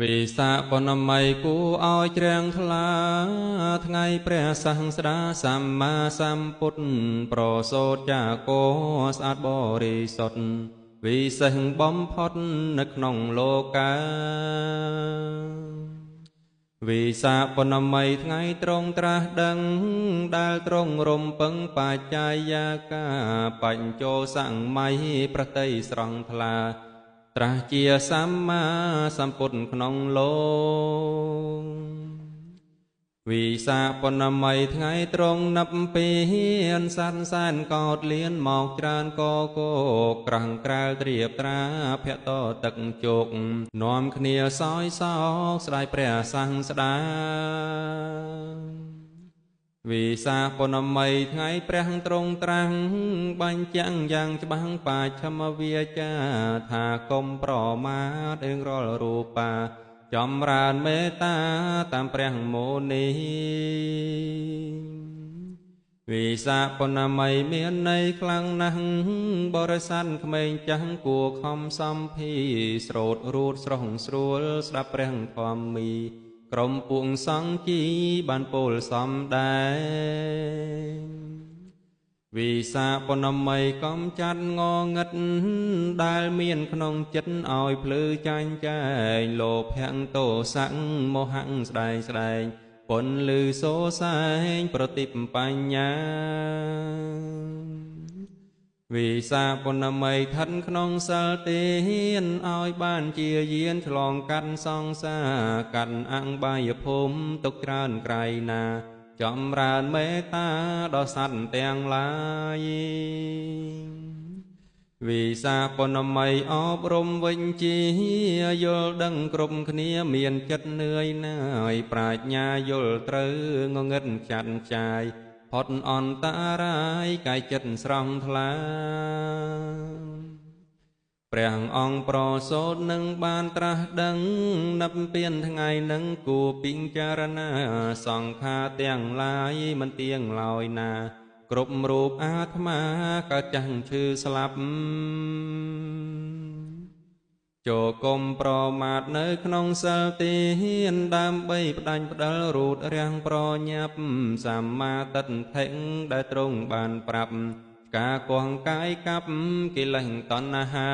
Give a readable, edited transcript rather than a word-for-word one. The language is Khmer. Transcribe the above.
វិសាបនម័យគូឲ្យជ្រាំងថ្លាថ្ងៃព្រះសង្ឃស្ដាសម្មាសម្ពុទ្ធប្រសូតចាគោស្អាតបរិសុទ្ធវិសេសបំផុតនៅក្នុងលោកាវិសាបនម័យថ្ងៃត្រង់ត្រាស់ដឹងដែលត្រង់រំពឹងបច្ចាយាកាបញ្ចោសម័យប្រតិស្រង់ថ្លាត្រាស់ជាសម្មាសម្ពុទ្ធក្នុងលោកវិសាបនម័យថ្ងៃត្រង់นับពីស័នសែនកោតលៀនមកច្រើនកកក្រាំងក្រែលត្រៀបត្រាភៈតទឹកជោគនាំគ្នាសោយសោកស្ដាយព្រះសង្ឃស្ដាវិសាបនម័យថ្ងៃព្រះត្រង់ត្រាំងបញ្ជាក់យ៉ាងច្បាស់បច្ឆមវាចាថាកុំប្រមាទអឹងរាល់រូបាចម្រើនមេត្តាតាមព្រះមោនីវិសាបនម័យមានន័យខ្លាំងណាស់បរិស័ទក្មេងចាស់គួរខំសំភីស្រោតរូតស្រស់ស្រួលស្ដាប់ព្រះធម្មមីក្រុមពួកសង្ឃជីបានពោលសំដែរវិសាបនម័យកំចាត់ងងឹតដែលមានក្នុងចិត្តឲ្យភ្លឺចាញ់ចែងលោភៈទោសៈមោហៈស្ដែងស្ដែងពន្លឺសោសែងប្រតិបបញ្ញាវិសាបនម័យឋិនក្នុងសិលទានឲ្យបានជាយានឆ្លងកាត់សង្សារកាត់អង្បាយភូមិទុកច្រើនក្រៃណាចម្រើនមេត្តាដល់សត្វទាំងឡាយវិសាបនម័យអប់រំវិញជាយល់ដឹងគ្រប់គ្នាមានចិត្តនឿយណាយប្រាជ្ញាយល់ត្រូវងងឹតចាត់ចាយផុតអន្តរាយកាយចិត្តស្រស់ថ្លាព្រះអង្គប្រសូតនឹងបានត្រាស់ដឹងនិព្វានថ្ងៃនឹងគួរពិចារណាសង្ខារទាំងឡាយមិនទៀងឡើយណាគ្រប់រូបអាត្មាក៏ចាស់ឈឺស្លាប់ចូលកុំប្រមាទនៅក្នុងសិលទានដើម្បីផ្ដាច់ផ្ដាល់រូតរាំងប្រញាប់សម្មាទិដ្ឋិដែលទ្រង់បានប្រាប់ការគងកាយកាប់កិលេសតណ្ហា